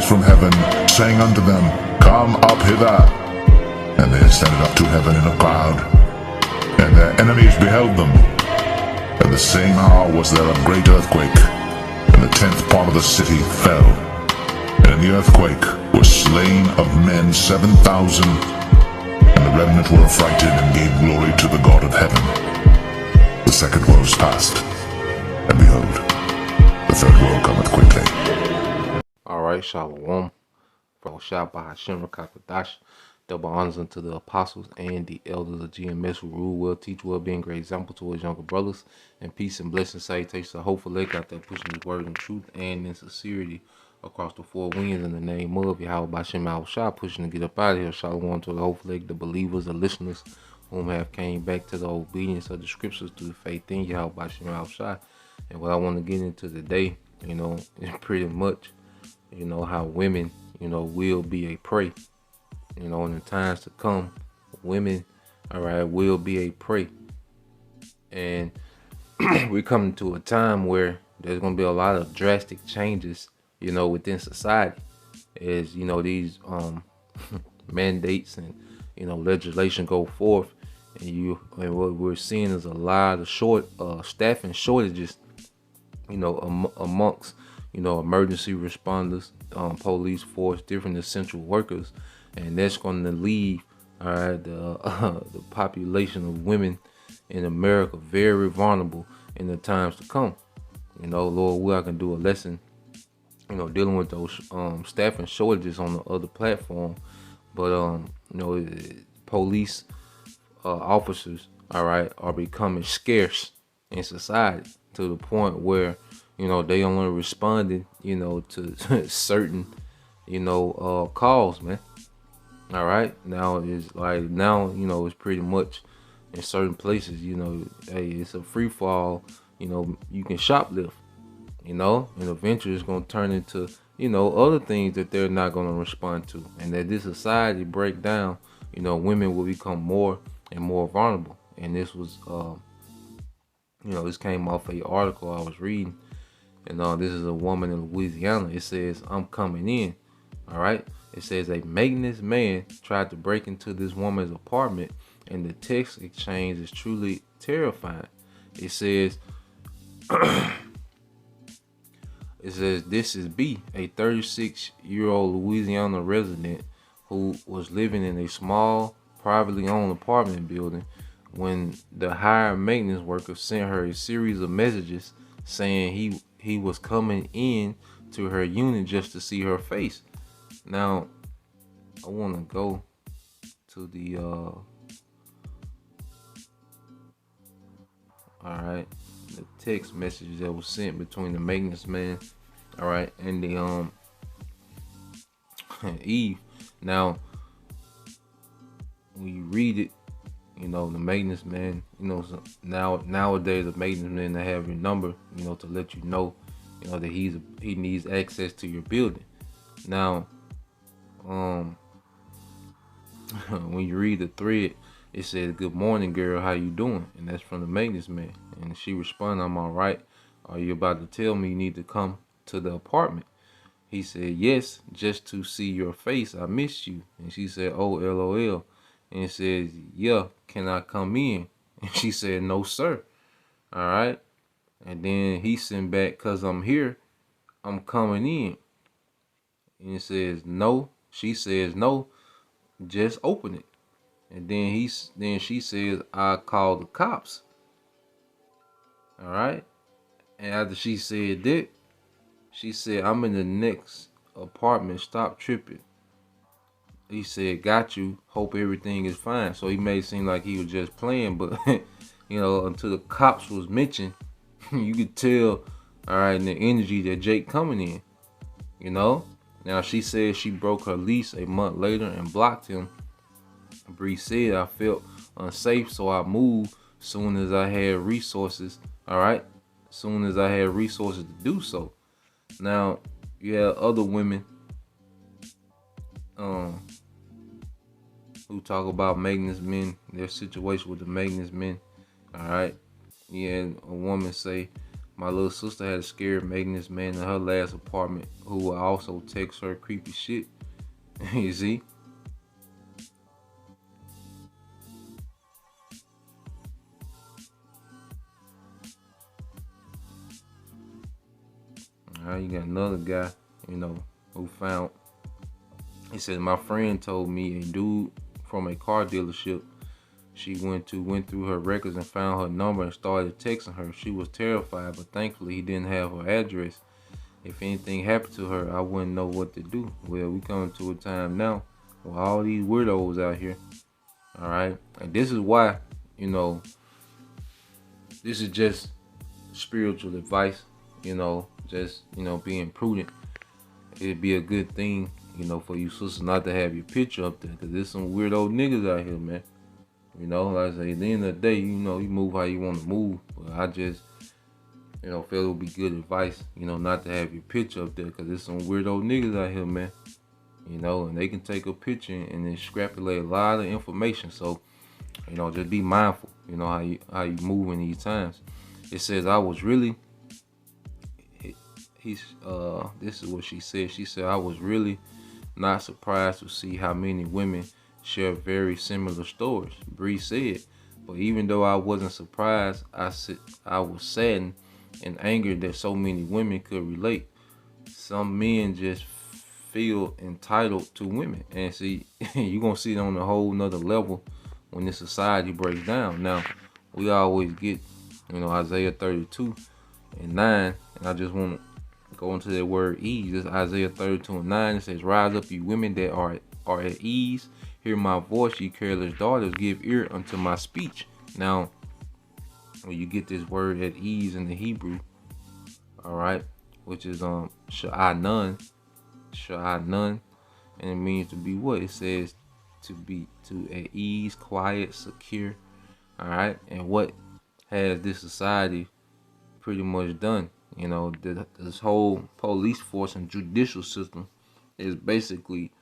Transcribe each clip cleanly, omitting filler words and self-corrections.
voice from heaven, saying unto them, Come up hither. And they ascended up to heaven in a cloud, and their enemies beheld them. At the same hour was there a great earthquake, and the 10th part of the city fell. And in the earthquake were slain of men 7,000, and the remnant were affrighted and gave glory to the God of heaven. The second woe is past, and behold, the third woe cometh quickly. Alright, Shalom. From Shabbat Hashem Rakakadash. Double honors unto the apostles and the elders of GMS who rule well, teach well, being great example to his younger brothers. And peace and blessings, salutations to hopeful leg out there pushing his word in truth and in sincerity across the four winds in the name of Yahweh Bashem Al Shah, pushing to get up out of here. Shalom to the hopeful leg, the believers, the listeners whom have came back to the obedience of the scriptures through the faith in Yahweh Bashem Al Shah. And what I want to get into today, is pretty much, how women, will be a prey. In the times to come, women, will be a prey. And we're coming to a time where there's going to be a lot of drastic changes, within society. As, these mandates and, legislation go forth. And what we're seeing is a lot of staffing shortages, amongst, emergency responders, police force, different essential workers. And that's going to leave, the population of women in America very vulnerable in the times to come. Lord, I can do a lesson, dealing with those staffing shortages on the other platform. But police officers, are becoming scarce in society to the point where they only responded, to certain, calls, man. All right. Now it's like it's pretty much in certain places, hey, it's a free fall. You can shoplift, and eventually it's gonna turn into, other things that they're not gonna respond to, and that this society break down, women will become more and more vulnerable. And this was, this came off a article I was reading, and this is a woman in Louisiana. It says, "I'm coming in." All right. It says a maintenance man tried to break into this woman's apartment, and the text exchange is truly terrifying. It says, this is B, a 36-year-old Louisiana resident who was living in a small, privately owned apartment building when the hired maintenance worker sent her a series of messages saying he was coming in to her unit just to see her face. Now, I want to go to the, the text message that was sent between the maintenance man, and the, Eve. Now, when you read it, the maintenance man, nowadays the maintenance man, they have your number, to let you know, that he needs access to your building. Now, when you read the thread, it says, "Good morning, girl. How you doing?" And that's from the maintenance man. And she responded, "I'm all right. Are you about to tell me you need to come to the apartment?" He said, "Yes, just to see your face. I missed you." And she said, "Oh, LOL." And it says, "Yeah, can I come in?" And she said, "No, sir." All right. And then he sent back, "Cause I'm here. I'm coming in." And it says, "No." She says, "No, just open it." And then she says, "I call the cops." All right. And after she said that, she said, "I'm in the next apartment. Stop tripping." He said, "Got you. Hope everything is fine." So he made it seem like he was just playing, but until the cops was mentioned, you could tell, in the energy that Jake coming in, Now, she said she broke her lease a month later and blocked him. Bree said, "I felt unsafe, so I moved soon as I had resources." Soon as I had resources to do so. Now, you have other women who talk about maintenance men, their situation with the maintenance men. You had a woman say, My little sister had a scared maintenance man in her last apartment who would also text her creepy shit. You see? You got another guy, who found. He said, my friend told me a dude from a car dealership she went through her records and found her number and started texting her. She was terrified, but thankfully he didn't have her address. If anything happened to her, I wouldn't know what to do. Well, we coming to a time now with all these weirdos out here. All right, and this is why, this is just spiritual advice. Just being prudent. It'd be a good thing, for you sisters not to have your picture up there, because there's some weirdo niggas out here, man. Like I say, at the end of the day, you move how you want to move. But I just, feel it would be good advice, not to have your picture up there, because there's some weirdo niggas out here, man. And they can take a picture and then extrapolate a lot of information. So, just be mindful, how you move in these times. It says, I was really, this is what she said. She said, I was really not surprised to see how many women share very similar stories. Bree said, but even though I wasn't surprised, I was saddened and angered that so many women could relate. Some men just feel entitled to women. And see, you're going to see it on a whole nother level when this society breaks down. Now, we always get, Isaiah 32 and 9, and I just want to go into that word ease. This Isaiah 32 and 9. It says, rise up, you women that are at ease. Hear my voice, ye careless daughters. Give ear unto my speech. Now, when you get this word at ease in the Hebrew, all right, which is sha'anun, and it means to be what? It says to be at ease, quiet, secure. All right, and what has this society pretty much done? This whole police force and judicial system is basically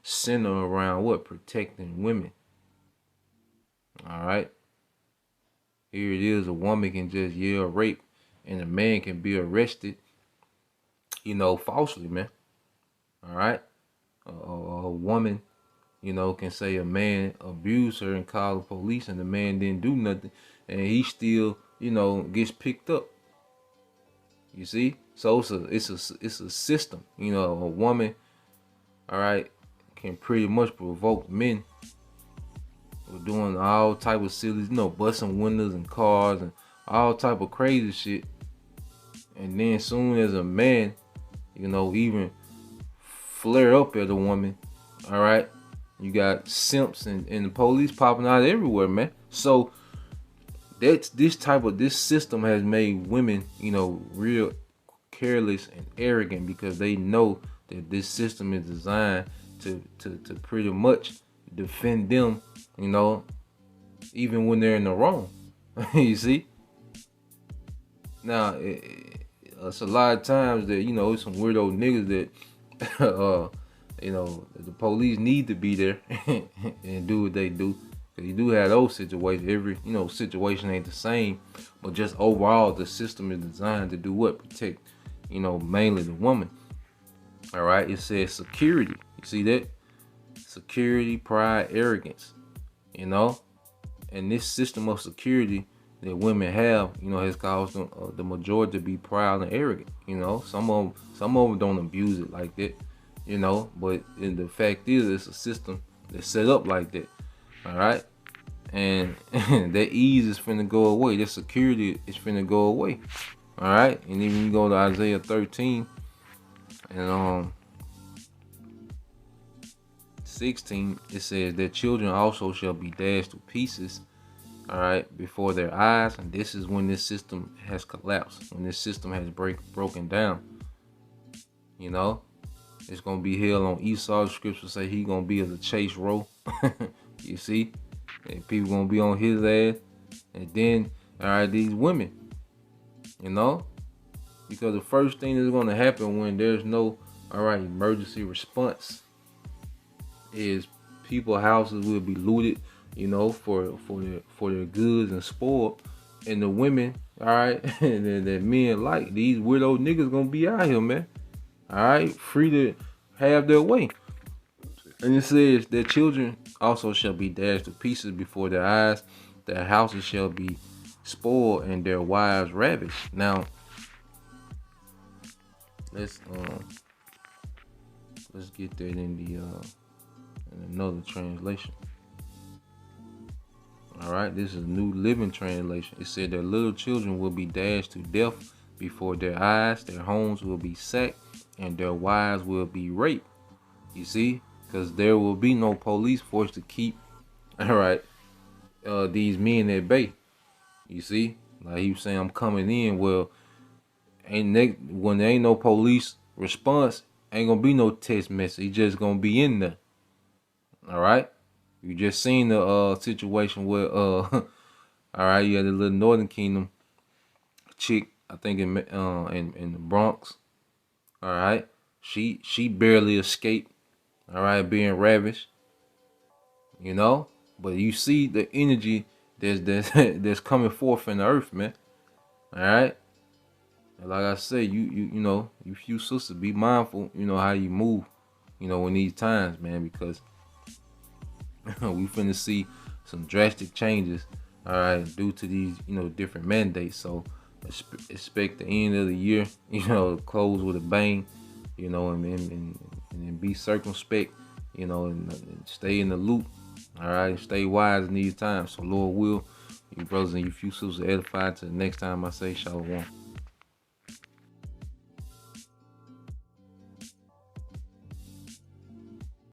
centered around what? Protecting women. All right. Here it is, a woman can just yell rape and a man can be arrested, falsely, man. All right. A woman, can say a man abused her and call the police and the man didn't do nothing and he still, gets picked up. You see? So it's a system. A woman, all right, can pretty much provoke men with doing all type of silly, busting windows and cars and all type of crazy shit. And then soon as a man, even flare up at a woman, all right, you got simps and the police popping out everywhere, man. So this system has made women, real careless and arrogant, because they know that this system is designed to pretty much defend them, even when they're in the wrong. You see? Now, it's a lot of times that, it's some weirdo niggas that, the police need to be there and do what they do. Cause you do have those situations. Every, situation ain't the same, but just overall, the system is designed to do what? Protect, mainly the woman. All right. It says security. You see that? Security, pride, arrogance. And this system of security that women have, has caused them, the majority to be proud and arrogant. Some of them don't abuse it like that. But the fact is, it's a system that's set up like that. All right, and that ease is finna go away. That security is finna go away. All right, and then you go to Isaiah 13 and 16. It says that children also shall be dashed to pieces. All right, before their eyes, and this is when this system has collapsed. When this system has broken down. It's gonna be hell on Esau. The scripture say he gonna be as a chase roe. You see, and people gonna be on his ass, and then all right, these women, because the first thing that's gonna happen when there's no emergency response is people's houses will be looted, for their goods and spoiled, and the women, all right, that men like. These weirdo niggas gonna be out here, man. All right, free to have their way. And it says their children also shall be dashed to pieces before their eyes. Their houses shall be spoiled and their wives ravished. Now, let's get that in the in another translation. All right, this is New Living Translation. It said their little children will be dashed to death before their eyes. Their homes will be sacked and their wives will be raped. You see, because there will be no police force to keep, all right, these men at bay. You see, like he was saying, I'm coming in. Well, when there ain't no police response, ain't gonna be no text message. He just gonna be in there. All right. You just seen the situation where all right, you had the little Northern Kingdom chick, I think in the Bronx. All right, she barely escaped. All right, being ravished. You know, but you see the energy that's coming forth in the earth, man. All right. And like I say, you know, you few sisters, be mindful, you know, how you move, you know, in these times, man, because we finna see some drastic changes, all right, due to these, you know, different mandates. So expect the end of the year, you know, to close with a bang, you know, and be circumspect, you know, and stay in the loop, all right, stay wise in these times. So Lord will, you brothers and you few sisters edified. To the next time I say shalom.